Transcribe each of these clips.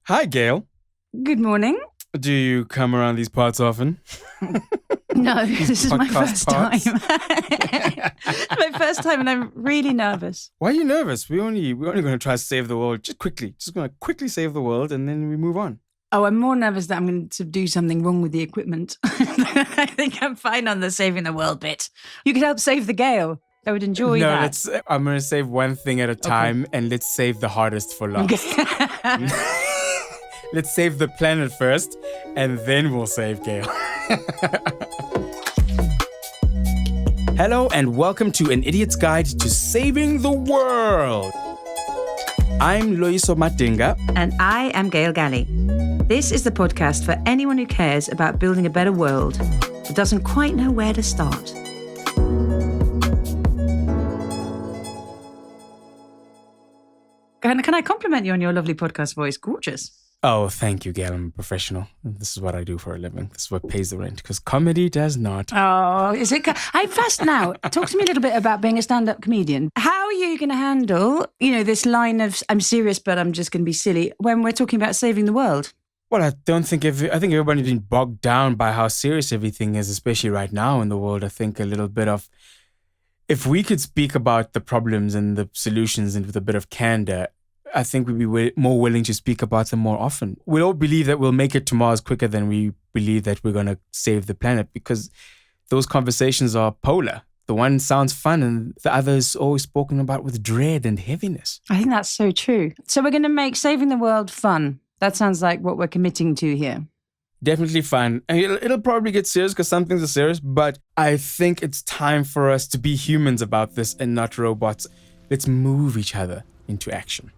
Hi, Gail. Good morning. Do you come around these parts often? No, this is my first parts? time. My first time, and I'm really nervous. Why are you nervous? We're only going to try to save the world just quickly. Just going to quickly save the world, and then we move on. Oh, I'm more nervous that I'm going to do something wrong with the equipment. I think I'm fine on the saving the world bit. You could help save the Gale. I would enjoy that. No, I'm going to save one thing at a time, and let's save the hardest for last. Let's save the planet first, and then we'll save Gail. Hello, and welcome to An Idiot's Guide to Saving the World. I'm Loyiso and Madinga. And I am Gallie. This is the podcast for anyone who cares about building a better world, but doesn't quite know where to start. Can I compliment you on your lovely podcast voice? Gorgeous. Oh, thank you, Gail. I'm a professional. This is what I do for a living. This is what pays the rent, because comedy does not. Oh, is it? I'm fast now. Talk to me a little bit about being a stand-up comedian. How are you going to handle, this line of, I'm serious, but I'm just going to be silly, when we're talking about saving the world? Well, I think everybody's been bogged down by how serious everything is, especially right now in the world. I think a little bit of, if we could speak about the problems and the solutions and with a bit of candor, I think we'd be more willing to speak about them more often. We all believe that we'll make it to Mars quicker than we believe that we're going to save the planet, because those conversations are polar. The one sounds fun and the other is always spoken about with dread and heaviness. I think that's so true. So we're going to make saving the world fun. That sounds like what we're committing to here. Definitely fun. And it'll probably get serious because some things are serious, but I think it's time for us to be humans about this and not robots. Let's move each other into action.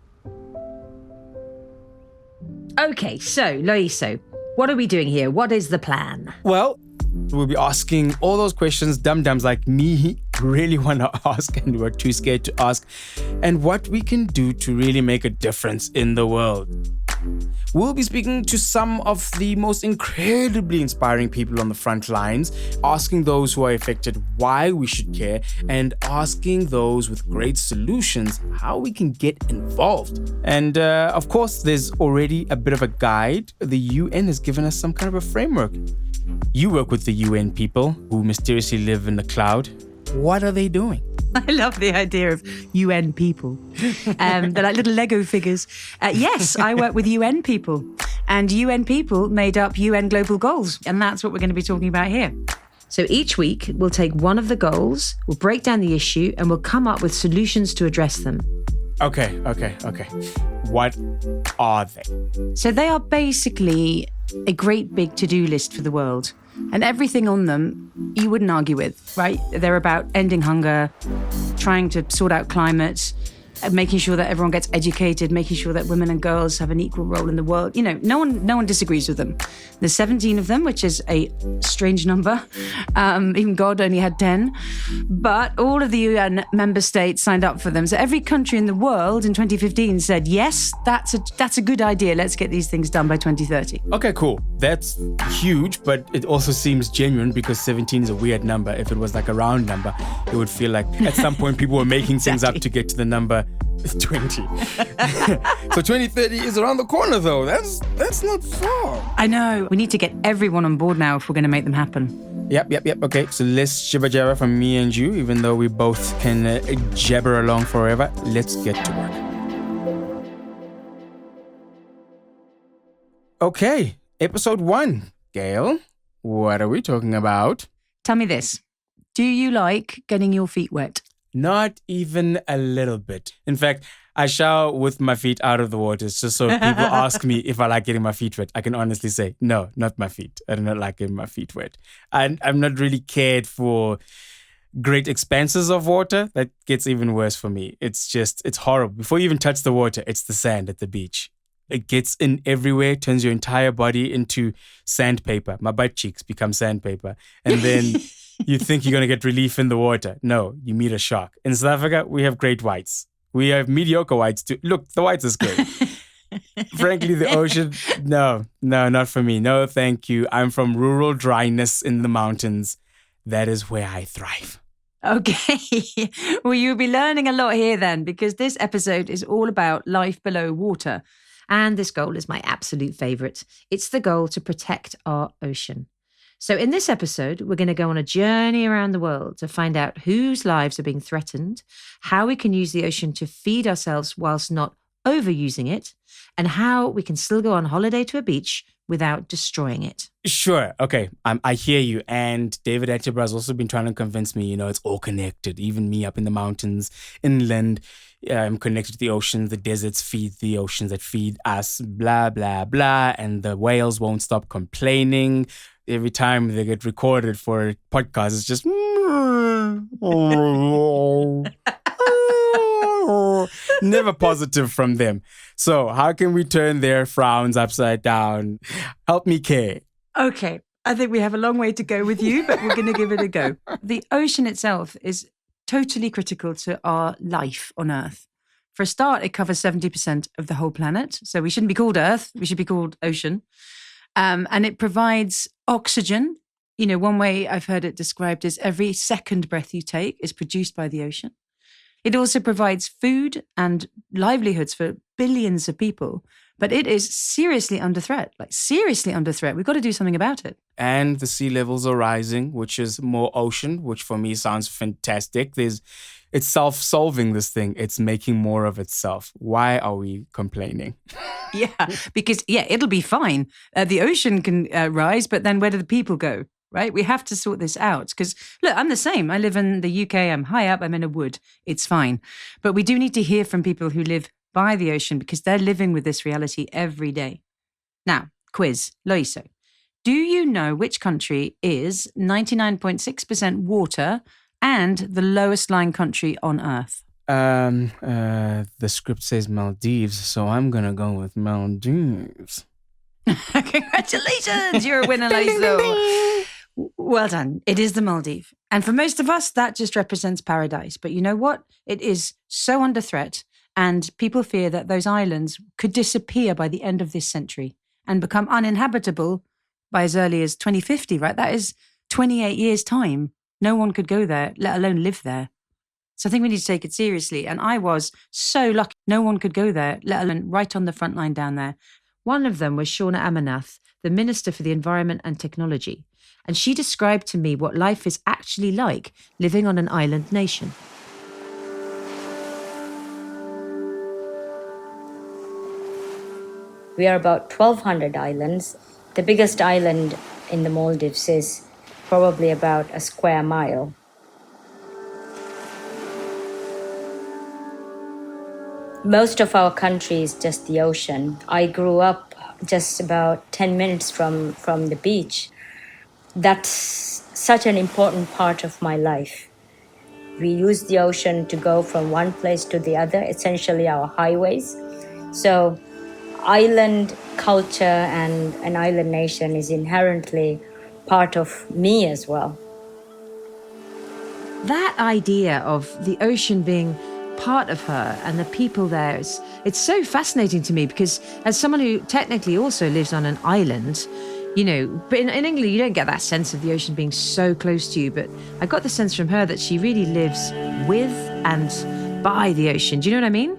Okay, so, Loyiso, what are we doing here? What is the plan? Well, we'll be asking all those questions dum-dums like me really want to ask and we're too scared to ask, and what we can do to really make a difference in the world. We'll be speaking to some of the most incredibly inspiring people on the front lines, asking those who are affected why we should care, and asking those with great solutions how we can get involved. And of course, there's already a bit of a guide. The UN has given us some kind of a framework. You work with the UN people who mysteriously live in the cloud. What are they doing? I love the idea of UN people. They're like little Lego figures. Yes, I work with UN people. And UN people made up UN global goals. And that's what we're going to be talking about here. So each week, we'll take one of the goals, we'll break down the issue, and we'll come up with solutions to address them. Okay. What are they? So they are basically a great big to-do list for the world. And everything on them, you wouldn't argue with, right? They're about ending hunger, trying to sort out climate, making sure that everyone gets educated, making sure that women and girls have an equal role in the world. No one disagrees with them. There's 17 of them, which is a strange number. Even God only had 10. But all of the UN member states signed up for them. So every country in the world in 2015 said, yes, that's a good idea. Let's get these things done by 2030. Okay, cool. That's huge, but it also seems genuine because 17 is a weird number. If it was like a round number, it would feel like at some point people were making things up to get to the number 20. So 2030 is around the corner, though. That's not far. I know. We need to get everyone on board now if we're going to make them happen. Yep. Okay, so less jibber jabber from me and you, even though we both can jabber along forever. Let's get to work. Okay, episode 1. Gail, what are we talking about? Tell me this. Do you like getting your feet wet? Not even a little bit. In fact, I shower with my feet out of the water just so people ask me if I like getting my feet wet. I can honestly say, no, not my feet. I do not like getting my feet wet. And I'm not really cared for great expanses of water. That gets even worse for me. It's horrible. Before you even touch the water, it's the sand at the beach. It gets in everywhere, turns your entire body into sandpaper. My butt cheeks become sandpaper. And then you think you're going to get relief in the water. No, you meet a shark. In South Africa, we have great whites. We have mediocre whites too. Look, the whites is good. Frankly, the ocean, no, not for me. No, thank you. I'm from rural dryness in the mountains. That is where I thrive. Okay. Well, you'll be learning a lot here then, because this episode is all about life below water. And this goal is my absolute favorite. It's the goal to protect our ocean. So in this episode, we're going to go on a journey around the world to find out whose lives are being threatened, how we can use the ocean to feed ourselves whilst not overusing it, and how we can still go on holiday to a beach without destroying it. Sure. Okay. I hear you. And David Attenborough has also been trying to convince me, it's all connected. Even me up in the mountains, inland, I'm connected to the oceans. The deserts feed the oceans that feed us, blah, blah, blah. And the whales won't stop complaining. Every time they get recorded for a podcast, it's just... Never positive from them. So how can we turn their frowns upside down? Help me, Kay. Okay, I think we have a long way to go with you, but we're going to give it a go. The ocean itself is totally critical to our life on Earth. For a start, it covers 70% of the whole planet. So we shouldn't be called Earth. We should be called ocean. And it provides oxygen. One way I've heard it described is every second breath you take is produced by the ocean. It also provides food and livelihoods for billions of people, but it is seriously under threat, seriously under threat. We've got to do something about it. And the sea levels are rising, which is more ocean, which for me sounds fantastic. It's self-solving, this thing. It's making more of itself. Why are we complaining? Yeah, because, it'll be fine. The ocean can rise, but then where do the people go? Right? We have to sort this out because, look, I'm the same. I live in the UK. I'm high up. I'm in a wood. It's fine. But we do need to hear from people who live by the ocean because they're living with this reality every day. Now, quiz. Loyiso, do you know which country is 99.6% water and the lowest lying country on Earth? The script says Maldives, so I'm going to go with Maldives. Congratulations. You're a winner, Loyiso. Well done. It is the Maldives. And for most of us, that just represents paradise. But you know what? It is so under threat. And people fear that those islands could disappear by the end of this century and become uninhabitable by as early as 2050, right? That is 28 years' time. No one could go there, let alone live there. So I think we need to take it seriously. And I was so lucky. No one could go there, let alone right on the front line down there. One of them was Shauna Aminath, the Minister for the Environment and Technology. And she described to me what life is actually like living on an island nation. We are about 1,200 islands. The biggest island in the Maldives is probably about a square mile. Most of our country is just the ocean. I grew up just about 10 minutes from the beach. That's such an important part of my life. We use the ocean to go from one place to the other, essentially our highways. So island culture and an island nation is inherently part of me as well. That idea of the ocean being part of her and the people there, it's so fascinating to me because as someone who technically also lives on an island, but in England, you don't get that sense of the ocean being so close to you. But I got the sense from her that she really lives with and by the ocean. Do you know what I mean?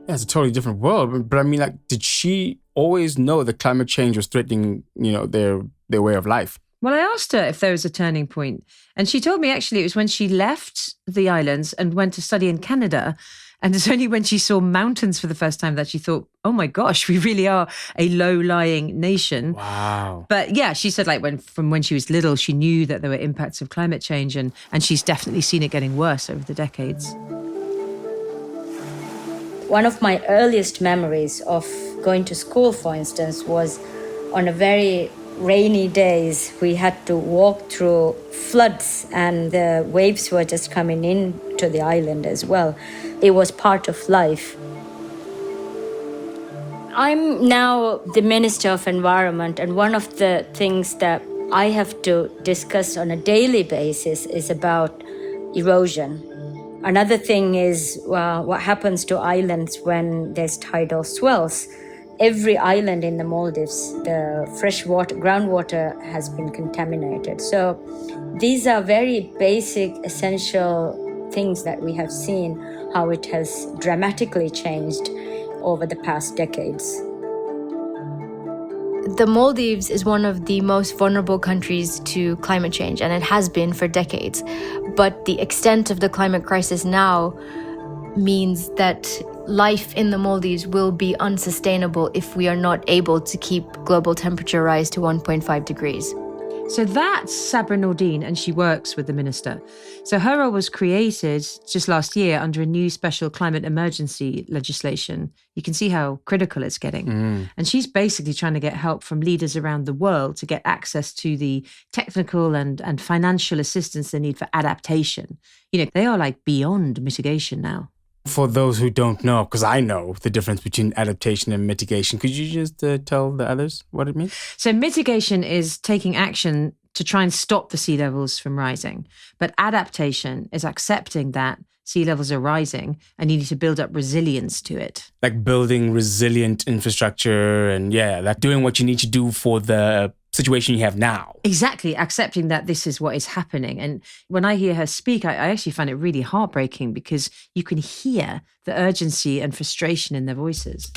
Yeah, it's a totally different world. But I mean, did she always know that climate change was threatening, their way of life? Well, I asked her if there was a turning point. And she told me actually it was when she left the islands and went to study in Canada. And it's only when she saw mountains for the first time that she thought, oh my gosh, we really are a low-lying nation. Wow. But yeah, she said from when she was little, she knew that there were impacts of climate change and she's definitely seen it getting worse over the decades. One of my earliest memories of going to school, for instance, was on a very rainy days. We had to walk through floods and the waves were just coming in to the island as well. It was part of life. I'm now the Minister of Environment, and one of the things that I have to discuss on a daily basis is about erosion. Another thing is what happens to islands when there's tidal swells. Every island in the Maldives, the fresh water, groundwater has been contaminated. So these are very basic, essential things that we have seen, how it has dramatically changed over the past decades. The Maldives is one of the most vulnerable countries to climate change, and it has been for decades. But the extent of the climate crisis now means that life in the Maldives will be unsustainable if we are not able to keep global temperature rise to 1.5 degrees. So that's Sabra Noordeen, and she works with the minister. So her role was created just last year under a new special climate emergency legislation. You can see how critical it's getting. And she's basically trying to get help from leaders around the world to get access to the technical and financial assistance they need for adaptation. You know, they are like beyond mitigation now. For those who don't know, because I know the difference between adaptation and mitigation, could you just tell the others what it means? So mitigation is taking action to try and stop the sea levels from rising. But adaptation is accepting that sea levels are rising and you need to build up resilience to it. Like building resilient infrastructure and like doing what you need to do for the situation you have now. Exactly, accepting that this is what is happening. And when I hear her speak, I actually find it really heartbreaking because you can hear the urgency and frustration in their voices.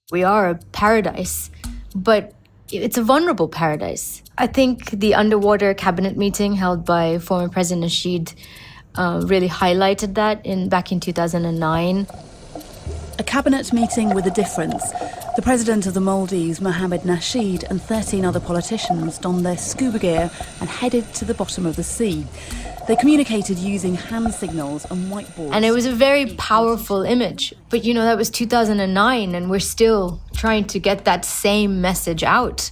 We are a paradise, but it's a vulnerable paradise. I think the underwater cabinet meeting held by former President Nasheed really highlighted that back in 2009. A cabinet meeting with a difference. The president of the Maldives, Mohammed Nasheed, and 13 other politicians donned their scuba gear and headed to the bottom of the sea. They communicated using hand signals and whiteboards. And it was a very powerful image. But, you know, that was 2009, and we're still trying to get that same message out.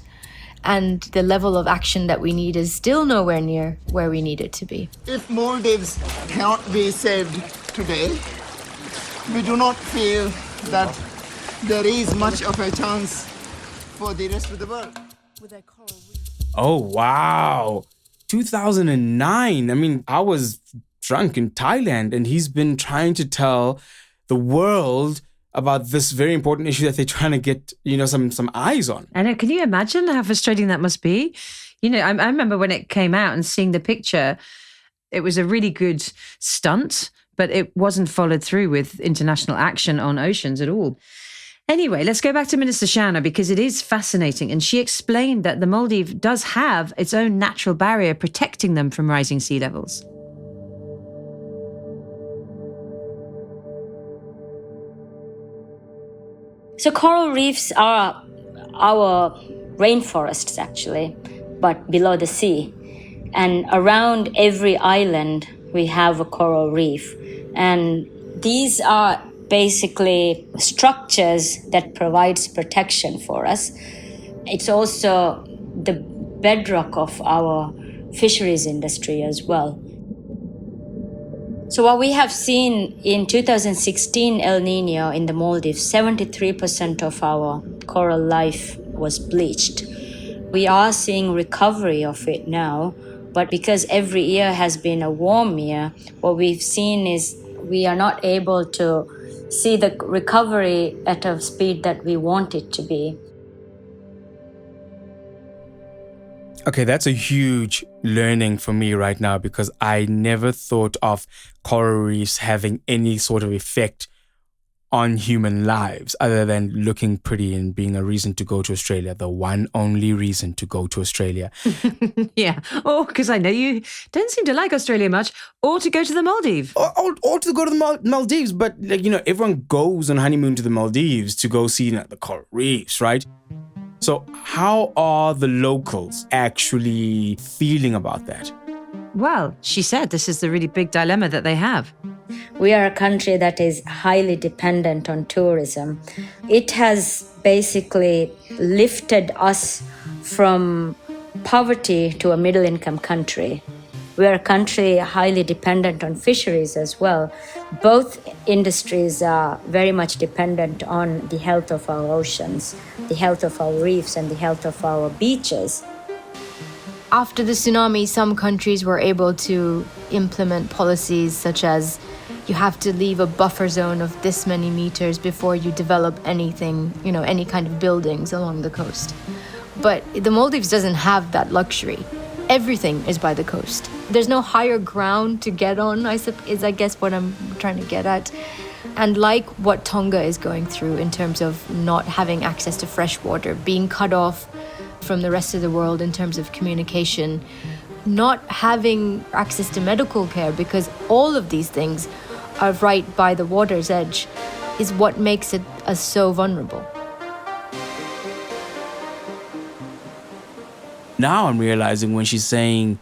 And the level of action that we need is still nowhere near where we need it to be. If Maldives cannot be saved today, we do not feel that there is much of a chance for the rest of the world. Oh, wow. 2009. I mean, I was drunk in Thailand, and he's been trying to tell the world about this very important issue that they're trying to get, some eyes on. I know. Can you imagine how frustrating that must be? You know, I remember when it came out and seeing the picture, it was a really good stunt, but it wasn't followed through with international action on oceans at all. Anyway, let's go back to Minister Shauna because it is fascinating. And she explained that the Maldives does have its own natural barrier protecting them from rising sea levels. So coral reefs are our rainforests, actually, but below the sea. And around every island, we have a coral reef. And these are basically structures that provides protection for us. It's also the bedrock of our fisheries industry as well. So what we have seen in 2016 El Nino in the Maldives, 73% of our coral life was bleached. We are seeing recovery of it now, but because every year has been a warm year, what we've seen is we are not able to see the recovery at a speed that we want it to be. Okay, that's a huge learning for me right now because I never thought of coral reefs having any sort of effect on human lives other than looking pretty and being a reason to go to Australia, the one only reason to go to Australia. Yeah. Oh, because I know you don't seem to like Australia much, or to go to the Maldives. Or to go to the Maldives. But, everyone goes on honeymoon to the Maldives to go see the coral reefs, right? So how are the locals actually feeling about that? Well, she said this is the really big dilemma that they have. We are a country that is highly dependent on tourism. It has basically lifted us from poverty to a middle-income country. We are a country highly dependent on fisheries as well. Both industries are very much dependent on the health of our oceans, the health of our reefs, and the health of our beaches. After the tsunami, some countries were able to implement policies such as you have to leave a buffer zone of this many meters before you develop anything, any kind of buildings along the coast. But the Maldives doesn't have that luxury. Everything is by the coast. There's no higher ground to get on, I guess what I'm trying to get at. And like what Tonga is going through in terms of not having access to fresh water, being cut off from the rest of the world in terms of communication, not having access to medical care, because all of these things are right by the water's edge, is what makes us so vulnerable. Now I'm realizing when she's saying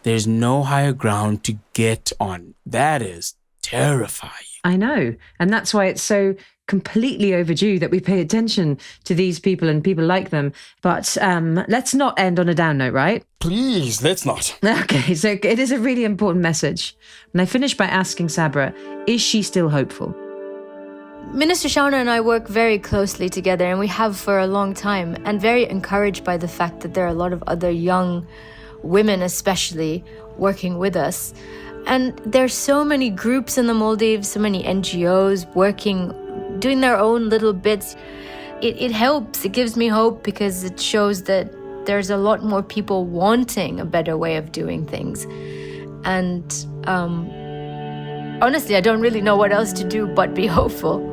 there's no higher ground to get on. That is terrifying. I know. And that's why it's so completely overdue that we pay attention to these people and people like them. But let's not end on a down note, right? Please, let's not. Okay, so it is a really important message. And I finish by asking Sabra, is she still hopeful? Minister Shauna and I work very closely together, and we have for a long time, and very encouraged by the fact that there are a lot of other young women especially working with us. And there's so many groups in the Maldives, so many NGOs working, doing their own little bits. It helps, it gives me hope, because it shows that there's a lot more people wanting a better way of doing things. And honestly, I don't really know what else to do but be hopeful.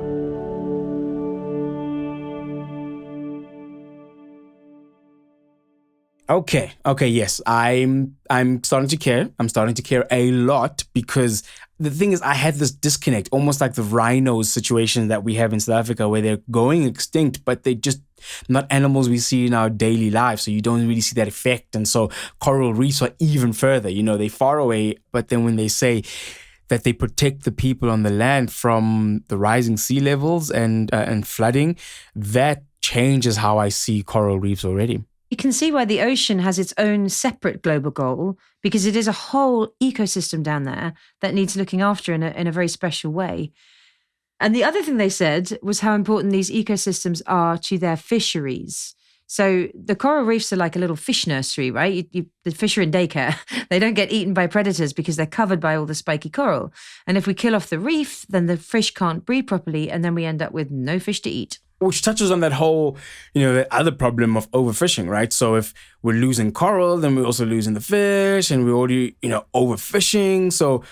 Okay, yes. I'm starting to care. I'm starting to care a lot, because the thing is, I had this disconnect, almost like the rhinos situation that we have in South Africa, where they're going extinct, but they're just not animals we see in our daily lives. So you don't really see that effect. And so coral reefs are even further, they're far away. But then when they say that they protect the people on the land from the rising sea levels and flooding, that changes how I see coral reefs already. You can see why the ocean has its own separate global goal, because it is a whole ecosystem down there that needs looking after in a very special way. And the other thing they said was how important these ecosystems are to their fisheries. So the coral reefs are like a little fish nursery, right? The fish are in daycare. They don't get eaten by predators because they're covered by all the spiky coral. And if we kill off the reef, then the fish can't breed properly, and then we end up with no fish to eat. Which touches on that whole, the other problem of overfishing, right? So if we're losing coral, then we're also losing the fish, and we're already, overfishing. So,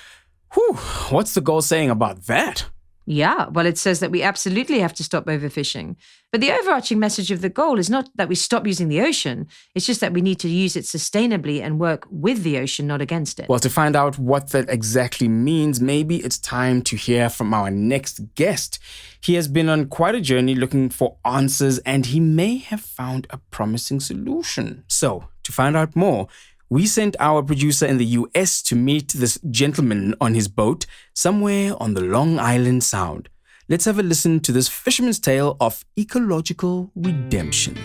what's the goal saying about that? Yeah, well, it says that we absolutely have to stop overfishing. But the overarching message of the goal is not that we stop using the ocean. It's just that we need to use it sustainably and work with the ocean, not against it. Well, to find out what that exactly means, maybe it's time to hear from our next guest. He has been on quite a journey looking for answers, and he may have found a promising solution. So, to find out more, we sent our producer in the US to meet this gentleman on his boat somewhere on the Long Island Sound. Let's have a listen to this fisherman's tale of ecological redemption.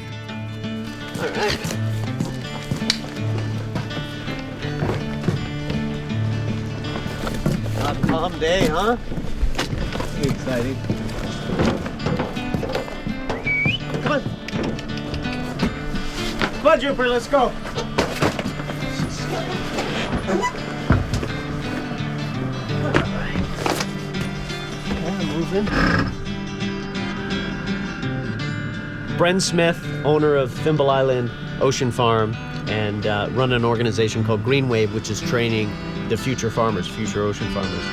All right. A calm day, huh? Pretty exciting. Come on. Come on, Jupiter, let's go. Bren Smith, owner of Thimble Island Ocean Farm, and run an organization called Green Wave, which is training the future farmers, future ocean farmers.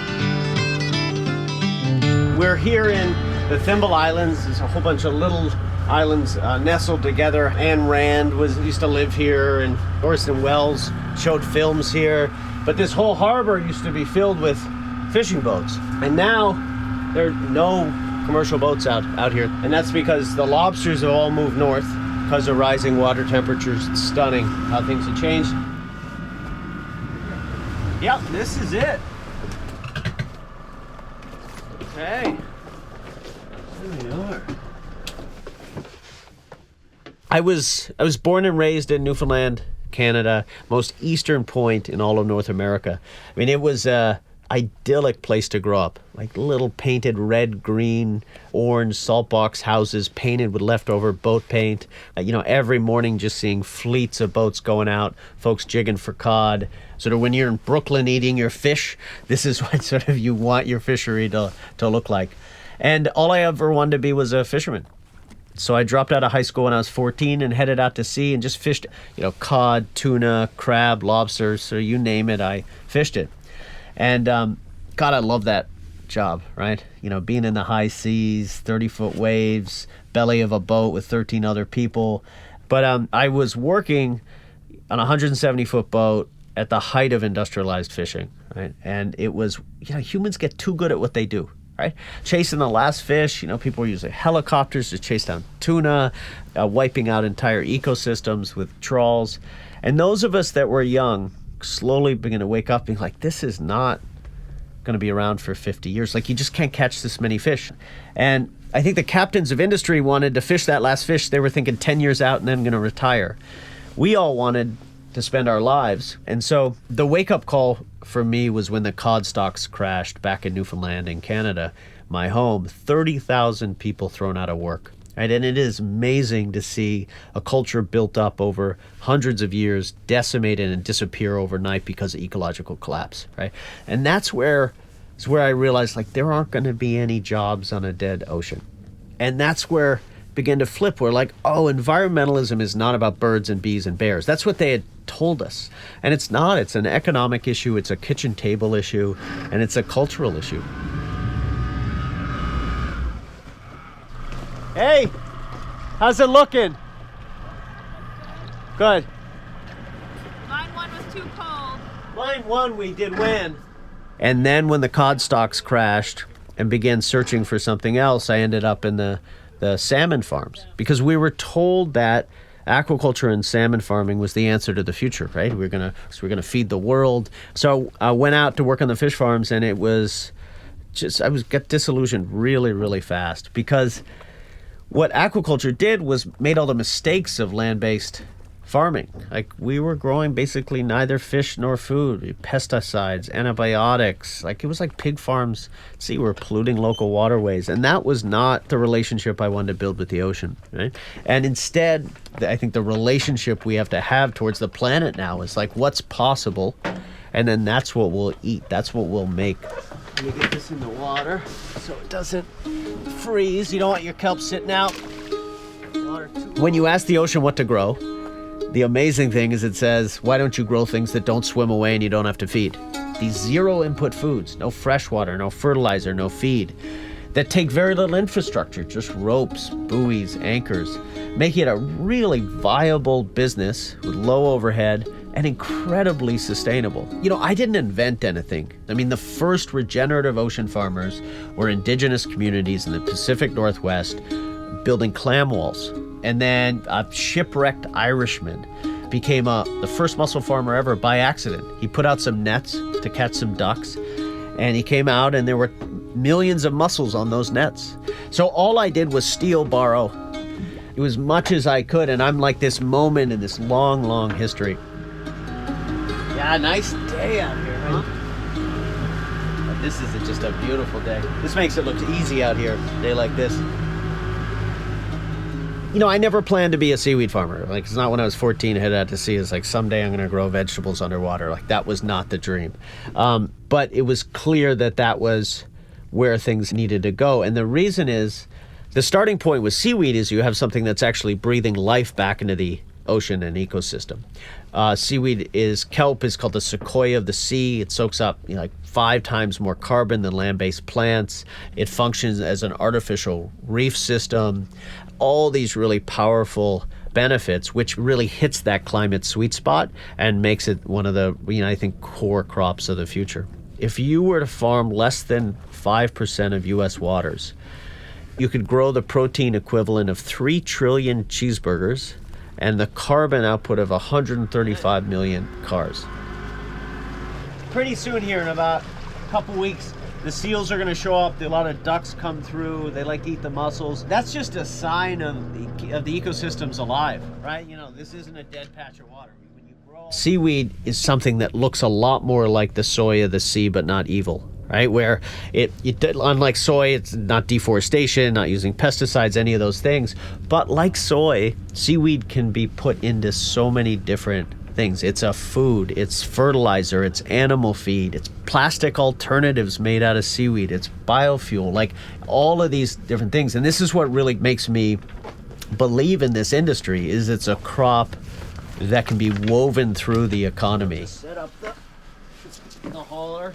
We're here in the Thimble Islands. There's a whole bunch of little islands nestled together. Anne Rand used to live here, and Orson Welles showed films here. But this whole harbor used to be filled with fishing boats. And now there are no commercial boats out here. And that's because the lobsters have all moved north because of rising water temperatures. It's stunning how things have changed. Yep, this is it. Okay. Here we are. I was born and raised in Newfoundland, Canada, most eastern point in all of North America. I mean, it was a idyllic place to grow up, like little painted red, green, orange salt box houses painted with leftover boat paint. Every morning just seeing fleets of boats going out, folks jigging for cod. Sort of when you're in Brooklyn eating your fish, this is what sort of you want your fishery to look like. And all I ever wanted to be was a fisherman. So I dropped out of high school when I was 14 and headed out to sea and just fished, cod, tuna, crab, lobster, so you name it, I fished it. And God, I love that job, right? You know, being in the high seas, 30-foot waves, belly of a boat with 13 other people. But I was working on a 170-foot boat at the height of industrialized fishing, right? And it was, humans get too good at what they do, right? Chasing the last fish, people were using helicopters to chase down tuna, wiping out entire ecosystems with trawls. And those of us that were young slowly begin to wake up being like, this is not going to be around for 50 years. Like, you just can't catch this many fish. And I think the captains of industry wanted to fish that last fish. They were thinking 10 years out and then going to retire. We all wanted to spend our lives. And so the wake-up call for me was when the cod stocks crashed back in Newfoundland in Canada, my home. 30,000 people thrown out of work. Right? And it is amazing to see a culture built up over hundreds of years decimated and disappear overnight because of ecological collapse. Right? And that's where I realized, like, there aren't going to be any jobs on a dead ocean. And that's where began to flip. We're like, oh, environmentalism is not about birds and bees and bears. That's what they had told us. And it's not. It's an economic issue. It's a kitchen table issue. And it's a cultural issue. Hey, how's it looking? Good. Line 1 was too cold. Line 1 we did win. And then when the cod stocks crashed and began searching for something else, I ended up in the salmon farms, because we were told that aquaculture and salmon farming was the answer to the future, right? We're gonna feed the world. So I went out to work on the fish farms, and it was just, got disillusioned really, really fast, because what aquaculture did was made all the mistakes of land-based farming. Like, we were growing basically neither fish nor food, pesticides, antibiotics. Like, it was like pig farms. See, we're polluting local waterways. And that was not the relationship I wanted to build with the ocean, right? And instead, I think the relationship we have to have towards the planet now is like, what's possible? And then that's what we'll eat. That's what we'll make. Let me get this in the water so it doesn't freeze. You don't want your kelp sitting out. When you ask the ocean what to grow, the amazing thing is it says, why don't you grow things that don't swim away and you don't have to feed? These zero input foods, no fresh water, no fertilizer, no feed, that take very little infrastructure, just ropes, buoys, anchors, making it a really viable business with low overhead and incredibly sustainable. I didn't invent anything. I mean, the first regenerative ocean farmers were indigenous communities in the Pacific Northwest building clam walls. And then a shipwrecked Irishman became the first mussel farmer ever by accident. He put out some nets to catch some ducks, and he came out and there were millions of mussels on those nets. So all I did was steal, borrow. It was much as I could, and I'm like this moment in this long, long history. Yeah, nice day out here, huh? But this is just a beautiful day. This makes it look easy out here, a day like this. I never planned to be a seaweed farmer. Like, it's not when I was 14 headed out to sea. It's like, someday I'm going to grow vegetables underwater. Like, that was not the dream. But it was clear that was where things needed to go. And the reason is, the starting point with seaweed is you have something that's actually breathing life back into the ocean and ecosystem. Seaweed kelp is called the sequoia of the sea. It soaks up like 5 times more carbon than land-based plants. It functions as an artificial reef system. All these really powerful benefits, which really hits that climate sweet spot and makes it one of the, I think, core crops of the future. If you were to farm less than 5% of U.S. waters, you could grow the protein equivalent of 3 trillion cheeseburgers and the carbon output of 135 million cars. Pretty soon here, in about a couple weeks, the seals are going to show up. A lot of ducks come through. They like to eat the mussels. That's just a sign of the ecosystem's alive, right? This isn't a dead patch of water. When you grow... Seaweed is something that looks a lot more like the soy of the sea, but not evil, right? Where unlike soy, it's not deforestation, not using pesticides, any of those things. But like soy, seaweed can be put into so many different things. It's a food, it's fertilizer, it's animal feed, it's plastic alternatives made out of seaweed, it's biofuel, like all of these different things. And this is what really makes me believe in this industry, is it's a crop that can be woven through the economy. Set up the hauler.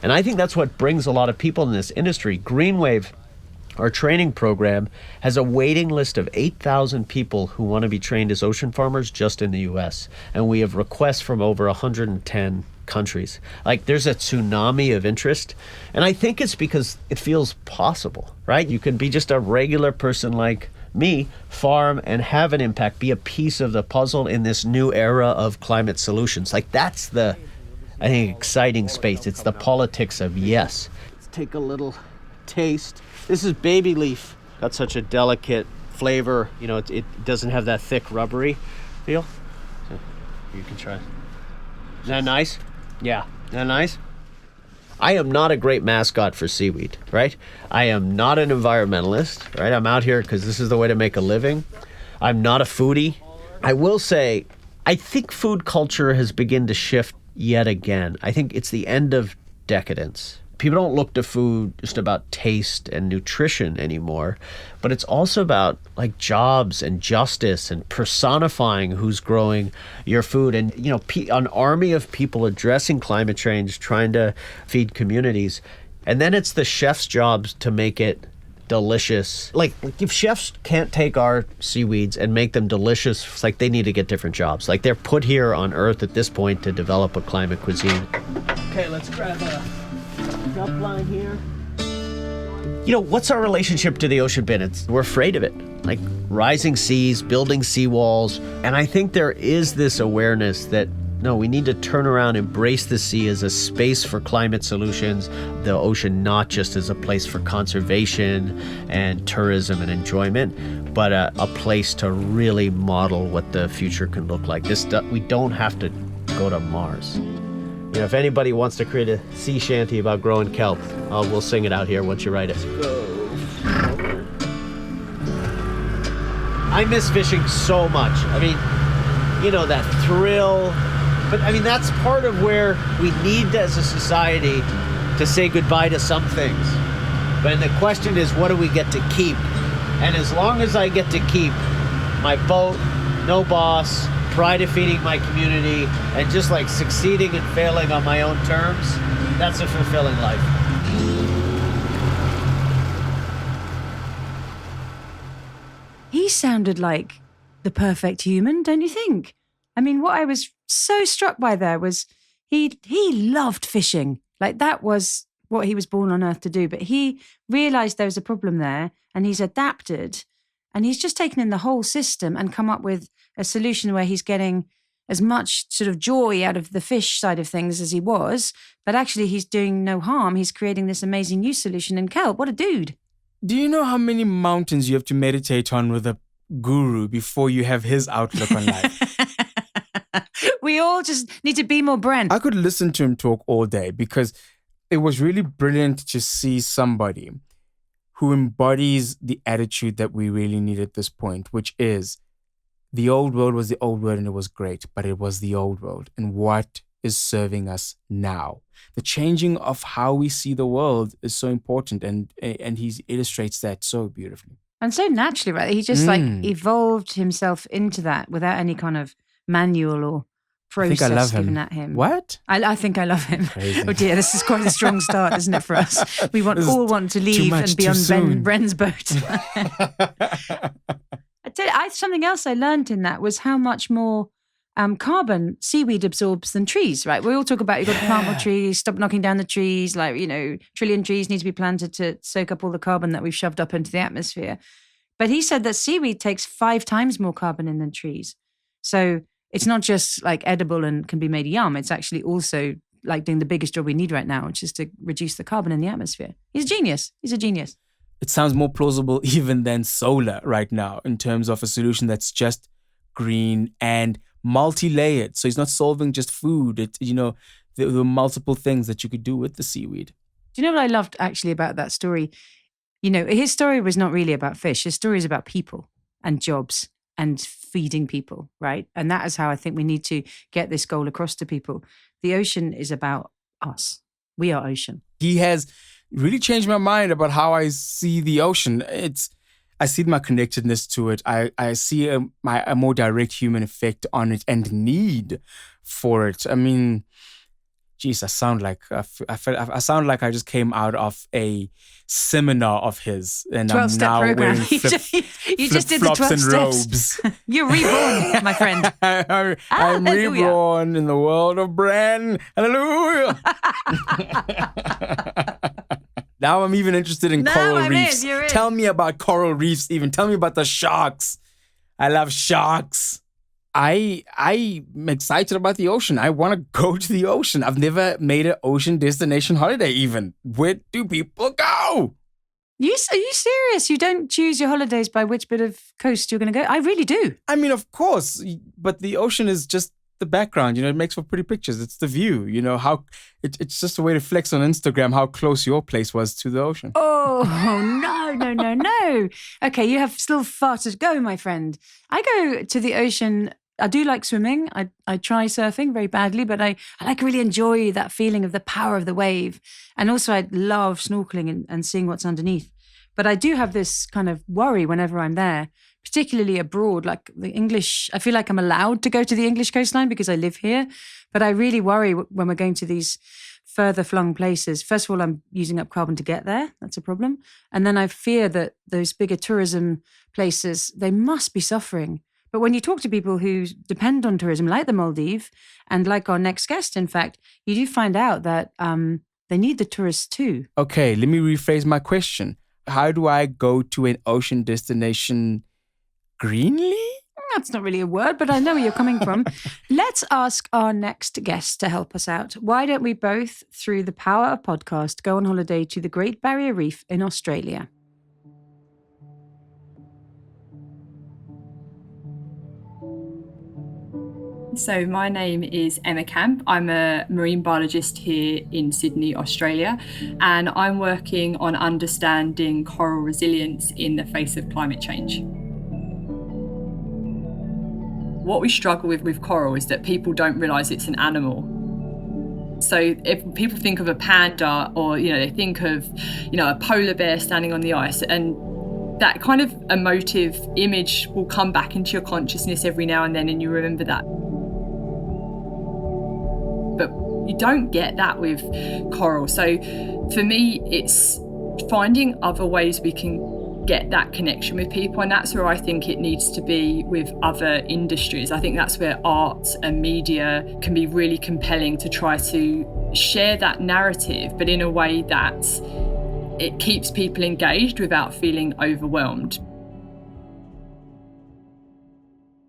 And I think that's what brings a lot of people in this industry. Greenwave, our training program, has a waiting list of 8,000 people who want to be trained as ocean farmers just in the US. And we have requests from over 110 countries. Like, there's a tsunami of interest. And I think it's because it feels possible, right? You can be just a regular person like me, farm and have an impact, be a piece of the puzzle in this new era of climate solutions. Like, that's the, I think, exciting space. It's the politics of yes. Let's take a little taste. This is baby leaf. Got such a delicate flavor. You know, it doesn't have that thick rubbery feel. So you can try. Isn't that nice? Yeah. Isn't that nice? I am not a great mascot for seaweed, right? I am not an environmentalist, right? I'm out here because this is the way to make a living. I'm not a foodie. I will say, I think food culture has begun to shift yet again. I think it's the end of decadence. People don't look to food just about taste and nutrition anymore, but it's also about like jobs and justice and personifying who's growing your food. And, you know, an army of people addressing climate change, trying to feed communities. And then it's the chef's jobs to make it delicious. Like if chefs can't take our seaweeds and make them delicious, it's like they need to get different jobs. Like they're put here on Earth at this point to develop a climate cuisine. Okay, let's grab a up line here. You know, what's our relationship to the ocean been? We're afraid of it. Like rising seas, building seawalls. And I think there is this awareness that, no, we need to turn around, embrace the sea as a space for climate solutions, the ocean not just as a place for conservation and tourism and enjoyment, but a place to really model what the future can look like. We don't have to go to Mars. You know, if anybody wants to create a sea shanty about growing kelp, we'll sing it out here once you write it. I miss fishing so much. I mean, you know, that thrill. But I mean, that's part of where we need as a society to say goodbye to some things. But the question is, what do we get to keep? And as long as I get to keep my boat, no boss, pride of feeding my community, and just like succeeding and failing on my own terms, that's a fulfilling life. He sounded like the perfect human, don't you think? I mean, what I was so struck by there was he loved fishing. Like that was what he was born on Earth to do. But he realized there was a problem there and he's adapted and he's just taken in the whole system and come up with a solution where he's getting as much sort of joy out of the fish side of things as he was, but actually he's doing no harm. He's creating this amazing new solution in kelp. What a dude. Do you know how many mountains you have to meditate on with a guru before you have his outlook on life? We all just need to be more Bren. I could listen to him talk all day because it was really brilliant to see somebody who embodies the attitude that we really need at this point, which is the old world was the old world and it was great, but it was the old world. And what is serving us now? The changing of how we see the world is so important, and he illustrates that so beautifully. And so naturally, right? He just like evolved himself into that without any kind of manual or process given at him. What? I think I love him. Crazy. Oh dear, this is quite a strong start, isn't it, for us? We all want to leave and be on Bren's boat. I tell you, something else I learned in that was how much more carbon seaweed absorbs than trees, right? We all talk about you've got to plant more trees, stop knocking down the trees, like, you know, trillion trees need to be planted to soak up all the carbon that we've shoved up into the atmosphere. But he said that seaweed takes 5 times more carbon in than trees. So it's not just like edible and can be made yum. It's actually also like doing the biggest job we need right now, which is to reduce the carbon in the atmosphere. He's a genius. He's a genius. It sounds more plausible even than solar right now in terms of a solution that's just green and multi-layered. So he's not solving just food. There were multiple things that you could do with the seaweed. Do you know what I loved actually about that story? You know, his story was not really about fish. His story is about people and jobs and feeding people, right? And that is how I think we need to get this goal across to people. The ocean is about us. We are ocean. He has really changed my mind about how I see the ocean. I see my connectedness to it. I see a more direct human effect on it and need for it. I mean, Jeez, I sound like I just came out of a seminar of his, and I'm 12-step now program. wearing You just did the 12 flip-flops and steps. robes. You're reborn, my friend. I'm Hallelujah. reborn in the world of Bren. Hallelujah. Now I'm even interested in coral reefs. You're in. Tell me about coral reefs even. Tell me about the sharks. I love sharks. I'm excited about the ocean. I want to go to the ocean. I've never made an ocean destination holiday even. Where do people go? Are you serious? You don't choose your holidays by which bit of coast you're going to go? I really do. I mean, of course, but the ocean is just the background. It makes for pretty pictures. It's the view. How it's just a way to flex on Instagram how close your place was to the ocean. Oh, no. Okay, you have still far to go, my friend. I go to the ocean. I do like swimming. I try surfing very badly, but I really enjoy that feeling of the power of the wave. And also I love snorkeling and seeing what's underneath. But I do have this kind of worry whenever I'm there, particularly abroad, like the English. I feel like I'm allowed to go to the English coastline because I live here. But I really worry when we're going to these further flung places. First of all, I'm using up carbon to get there. That's a problem. And then I fear that those bigger tourism places, they must be suffering. But when you talk to people who depend on tourism, like the Maldives, and like our next guest, in fact, you do find out that they need the tourists too. Okay, let me rephrase my question. How do I go to an ocean destination greenly? That's not really a word, but I know where you're coming from. Let's ask our next guest to help us out. Why don't we both, through the power of podcast, go on holiday to the Great Barrier Reef in Australia? So my name is Emma Camp. I'm a marine biologist here in Sydney, Australia, and I'm working on understanding coral resilience in the face of climate change. What we struggle with coral is that people don't realise it's an animal. So if people think of a panda or, they think of, a polar bear standing on the ice, and that kind of emotive image will come back into your consciousness every now and then, and you remember that. But you don't get that with coral. So for me, it's finding other ways we can get that connection with people. And that's where I think it needs to be with other industries. I think that's where art and media can be really compelling to try to share that narrative, but in a way that it keeps people engaged without feeling overwhelmed.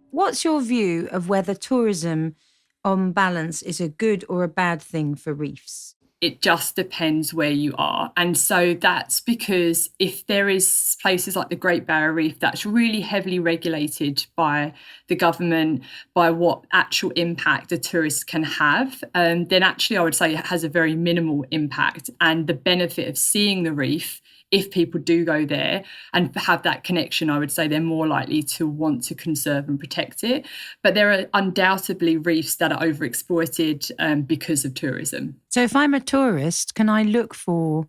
What's your view of whether tourism on balance is a good or a bad thing for reefs? It just depends where you are. And so that's because if there is places like the Great Barrier Reef that's really heavily regulated by the government, by what actual impact a tourist can have, then actually I would say it has a very minimal impact. And the benefit of seeing the reef, if people do go there and have that connection, I would say they're more likely to want to conserve and protect it. But there are undoubtedly reefs that are overexploited because of tourism. So if I'm a tourist, can I look for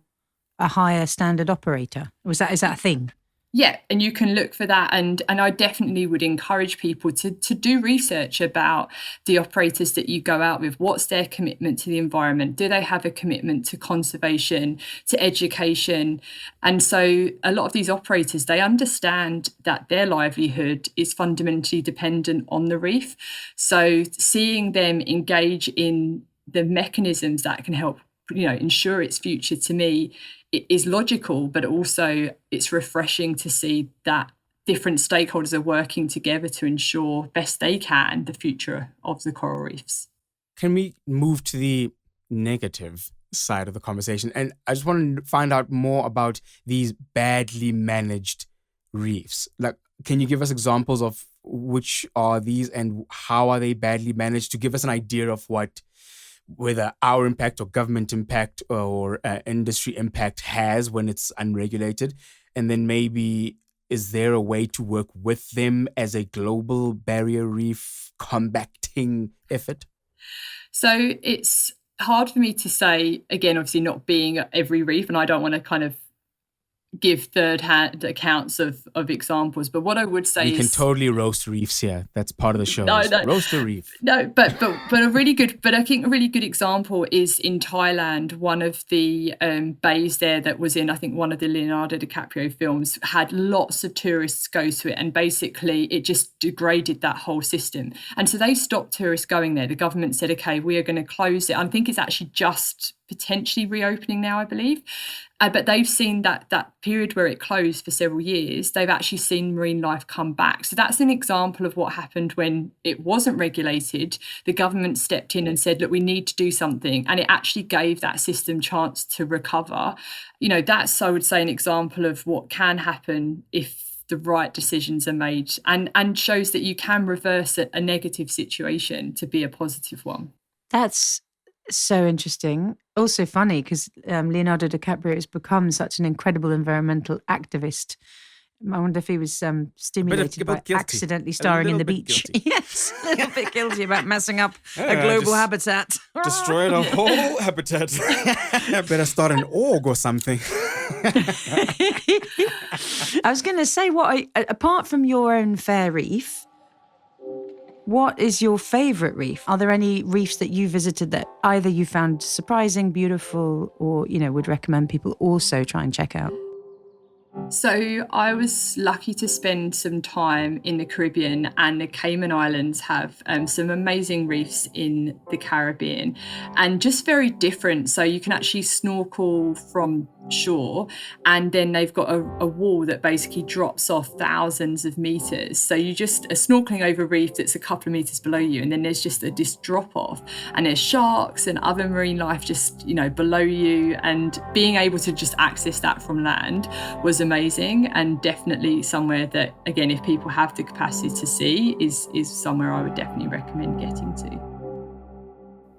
a higher standard operator? Is that a thing? Yeah, and you can look for that. And I definitely would encourage people to do research about the operators that you go out with. What's their commitment to the environment? Do they have a commitment to conservation, to education? And so a lot of these operators, they understand that their livelihood is fundamentally dependent on the reef. So seeing them engage in the mechanisms that can help, ensure its future, to me, it is logical, but also it's refreshing to see that different stakeholders are working together to ensure best they can the future of the coral reefs. Can we move to the negative side of the conversation? And I just want to find out more about these badly managed reefs. Like, can you give us examples of which are these and how are they badly managed, to give us an idea of whether our impact or government impact or industry impact has when it's unregulated? And then maybe, is there a way to work with them as a global barrier reef combating effort? So it's hard for me to say, again, obviously not being at every reef, and I don't want to kind of give third-hand accounts of examples. But what I would say we is... can totally roast reefs here. That's part of the show. No. Roast the reef. No, but I think a really good example is in Thailand. One of the bays there that was in, I think, one of the Leonardo DiCaprio films had lots of tourists go to it, and basically it just degraded that whole system. And so they stopped tourists going there. The government said, okay, we are going to close it. I think it's actually just potentially reopening now, I believe. But they've seen that period where it closed for several years, they've actually seen marine life come back. So that's an example of what happened when it wasn't regulated. The government stepped in and said, look, we need to do something. And it actually gave that system chance to recover. You know, that's, I would say, an example of what can happen if the right decisions are made, and shows that you can reverse a negative situation to be a positive one. That's so interesting. Also funny because Leonardo DiCaprio has become such an incredible environmental activist. I wonder if he was stimulated by accidentally starring in The Beach. Yes, a little bit guilty about messing up a global habitat. Destroyed a whole habitat. Better start an org or something. I was going to say, apart from your own fair reef, what is your favourite reef? Are there any reefs that you visited that either you found surprising, beautiful, or, you know, would recommend people also try and check out? So I was lucky to spend some time in the Caribbean, and the Cayman Islands have some amazing reefs in the Caribbean, and just very different. So you can actually snorkel from shore, and then they've got a wall that basically drops off thousands of meters. So you just are snorkeling over a reef that's a couple of meters below you, and then there's just this drop off, and there's sharks and other marine life just, you know, below you, and being able to just access that from land was amazing, and definitely somewhere that, again, if people have the capacity to see, is somewhere I would definitely recommend getting to.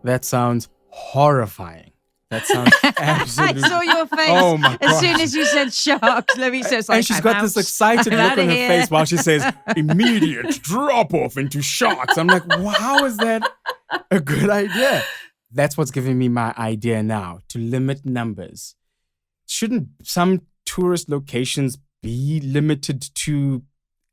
That sounds horrifying. That sounds absolutely... I saw your face as soon as you said sharks. Let me say, and she's got this excited look on her face while she says, immediate drop off into sharks. I'm like, how is that a good idea? That's what's giving me my idea now, to limit numbers. Shouldn't some tourist locations be limited to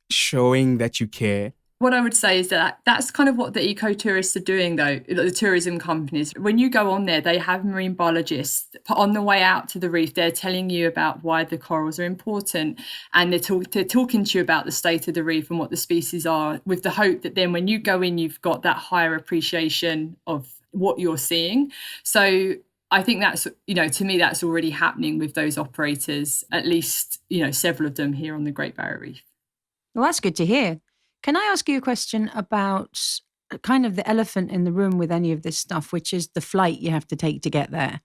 showing that you care? What I would say is that that's kind of what the eco-tourists are doing, though, the tourism companies. When you go on there, they have marine biologists on the way out to the reef. They're telling you about why the corals are important, and they're talking to you about the state of the reef and what the species are, with the hope that then when you go in, you've got that higher appreciation of what you're seeing. So I think that's, you know, to me, that's already happening with those operators, at least, you know, several of them here on the Great Barrier Reef. Well, that's good to hear. Can I ask you a question about kind of the elephant in the room with any of this stuff, which is the flight you have to take to get there?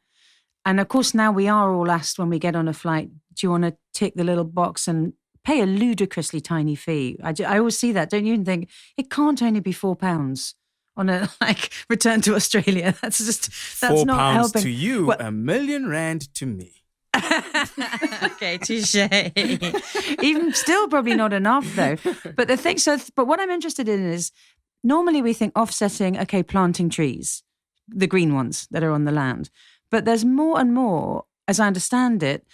And of course, now we are all asked when we get on a flight, do you want to tick the little box and pay a ludicrously tiny fee? I always see that, don't you? And think, it can't only be £4 on a return to Australia. That's not helping. £4 to you, well, R1 million to me. Okay, touche. Even still, probably not enough though. But but what I'm interested in is, normally we think offsetting, okay, planting trees, the green ones that are on the land. But there's more and more, as I understand it,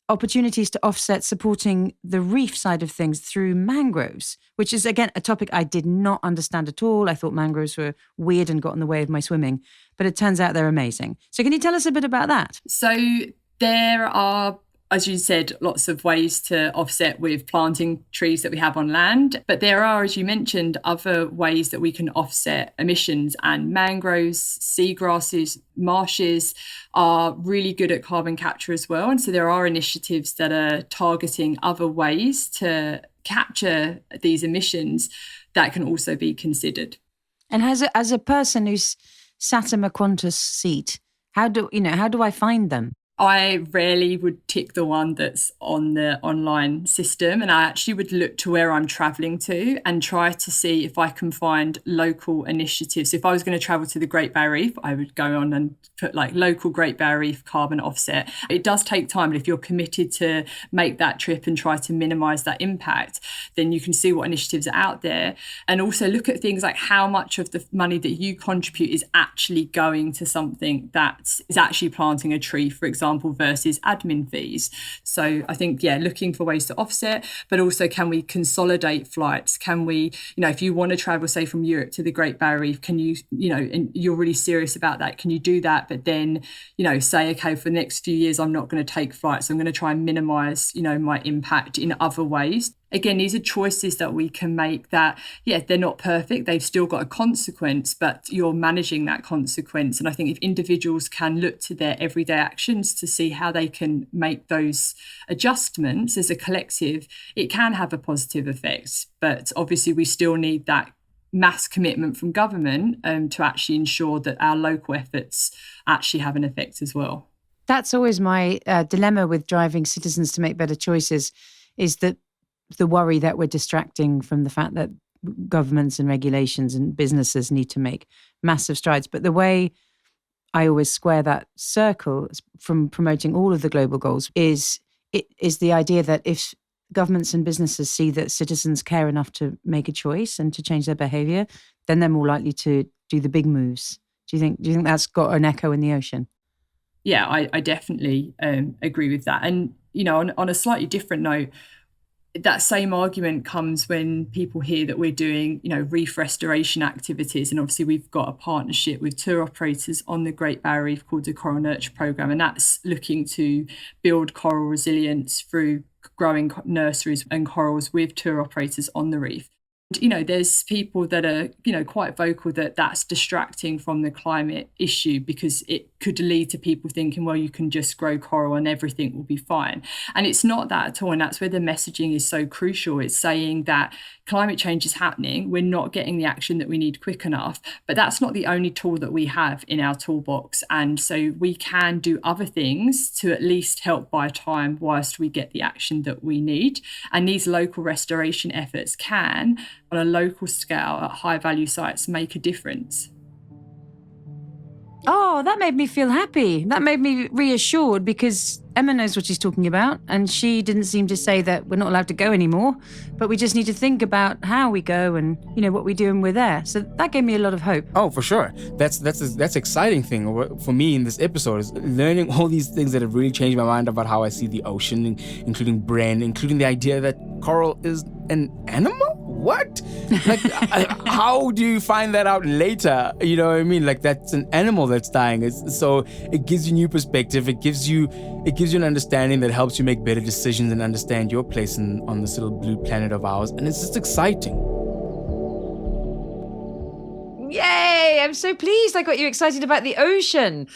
opportunities to offset supporting the reef side of things through mangroves, which is, again, a topic I did not understand at all. I thought mangroves were weird and got in the way of my swimming, but it turns out they're amazing. So can you tell us a bit about that? So there are, as you said, lots of ways to offset with planting trees that we have on land. But there are, as you mentioned, other ways that we can offset emissions, and mangroves, seagrasses, marshes are really good at carbon capture as well. And so there are initiatives that are targeting other ways to capture these emissions that can also be considered. And as a person who's sat in a Qantas seat, how do I find them? I rarely would tick the one that's on the online system, and I actually would look to where I'm travelling to and try to see if I can find local initiatives. If I was going to travel to the Great Barrier Reef, I would go on and put local Great Barrier Reef carbon offset. It does take time, but if you're committed to make that trip and try to minimise that impact, then you can see what initiatives are out there, and also look at things like how much of the money that you contribute is actually going to something that is actually planting a tree, for example. example, versus admin fees. So I think, looking for ways to offset, but also can we consolidate flights? Can we, if you want to travel, say, from Europe to the Great Barrier Reef, can you, and you're really serious about that, can you do that? But then, say, okay, for the next few years, I'm not going to take flights. I'm going to try and minimize, my impact in other ways. Again, these are choices that we can make that, they're not perfect. They've still got a consequence, but you're managing that consequence. And I think if individuals can look to their everyday actions to see how they can make those adjustments as a collective, it can have a positive effect. But obviously, we still need that mass commitment from government to actually ensure that our local efforts actually have an effect as well. That's always my dilemma with driving citizens to make better choices, is that the worry that we're distracting from the fact that governments and regulations and businesses need to make massive strides. But the way I always square that circle from promoting all of the global goals is the idea that if governments and businesses see that citizens care enough to make a choice and to change their behavior, then they're more likely to do the big moves. Do you think that's got an echo in the ocean? Yeah, I definitely agree with that. And, on a slightly different note, that same argument comes when people hear that we're doing, reef restoration activities. And obviously we've got a partnership with tour operators on the Great Barrier Reef called the Coral Nurture Programme. And that's looking to build coral resilience through growing nurseries and corals with tour operators on the reef. There's people that are, quite vocal that that's distracting from the climate issue because it could lead to people thinking, well, you can just grow coral and everything will be fine. And it's not that at all. And that's where the messaging is so crucial. It's saying that climate change is happening. We're not getting the action that we need quick enough. But that's not the only tool that we have in our toolbox. And so we can do other things to at least help buy time whilst we get the action that we need. And these local restoration efforts can, on a local scale at high value sites, make a difference. Oh, that made me feel happy. That made me reassured because Emma knows what she's talking about and she didn't seem to say that we're not allowed to go anymore, but we just need to think about how we go and, what we do when we're there. So that gave me a lot of hope. Oh, for sure. That's exciting thing for me in this episode is learning all these things that have really changed my mind about how I see the ocean, including Bren, including the idea that coral is an animal? What? Like, how do you find that out later? You know what I mean? Like, that's an animal that's dying. So it gives you new perspective. It gives you an understanding that helps you make better decisions and understand your place on this little blue planet of ours. And it's just exciting. Yay! I'm so pleased I got you excited about the ocean.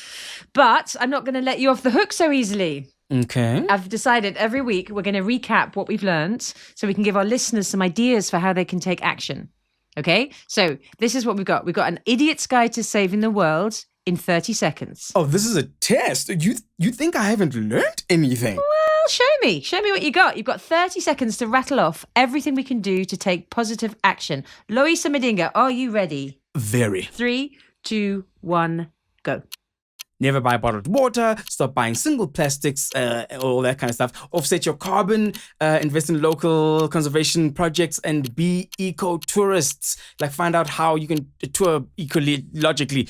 But I'm not going to let you off the hook so easily. Okay. I've decided every week we're going to recap what we've learned so we can give our listeners some ideas for how they can take action. Okay? So this is what we've got. We've got an idiot's guide to saving the world in 30 seconds. Oh, this is a test. You think I haven't learned anything? Well, show me. Show me what you got. You've got 30 seconds to rattle off everything we can do to take positive action. Loyiso and Madinga, are you ready? Very. 3, 2, 1, go. Never buy bottled water, stop buying single plastics, all that kind of stuff. Offset your carbon, invest in local conservation projects, and be eco-tourists. Like, find out how you can tour ecologically.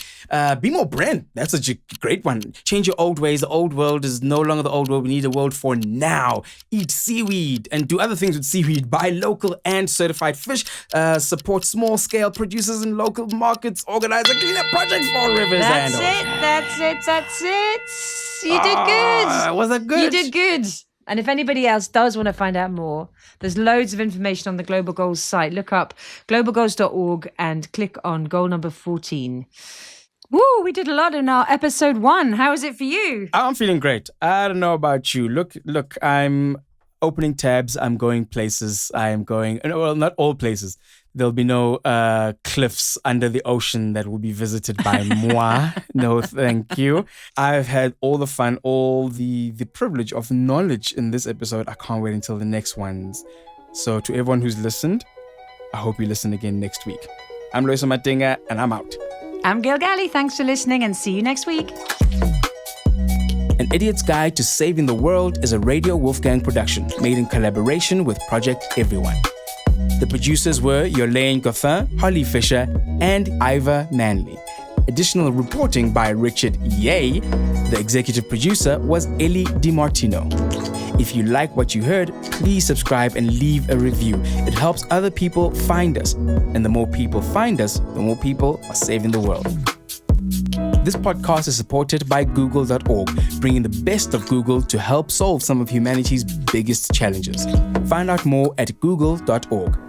Be more Bren. That's such a great one. Change your old ways. The old world is no longer the old world. We need a world for now. Eat seaweed and do other things with seaweed. Buy local and certified fish. Support small-scale producers in local markets. Organize a cleanup project for rivers. That's it. You did good. Was that good? You did good. And if anybody else does want to find out more, there's loads of information on the Global Goals site. Look up globalgoals.org and click on goal number 14. Woo, we did a lot in our episode 1. How is it for you? I'm feeling great. I don't know about you. Look, I'm opening tabs. I'm going places. Well, not all places. There'll be no cliffs under the ocean that will be visited by moi. No, thank you. I've had all the fun, all the privilege of knowledge in this episode. I can't wait until the next ones. So to everyone who's listened, I hope you listen again next week. I'm Loyiso and Madinga, and I'm out. I'm Gail Gallie. Thanks for listening and see you next week. An Idiot's Guide to Saving the World is a Radio Wolfgang production made in collaboration with Project Everyone. The producers were Yolaine Gothin, Holly Fisher, and Iva Manley. Additional reporting by Richard Ye. The executive producer was Ellie DiMartino. If you like what you heard, please subscribe and leave a review. It helps other people find us. And the more people find us, the more people are saving the world. This podcast is supported by Google.org, bringing the best of Google to help solve some of humanity's biggest challenges. Find out more at Google.org.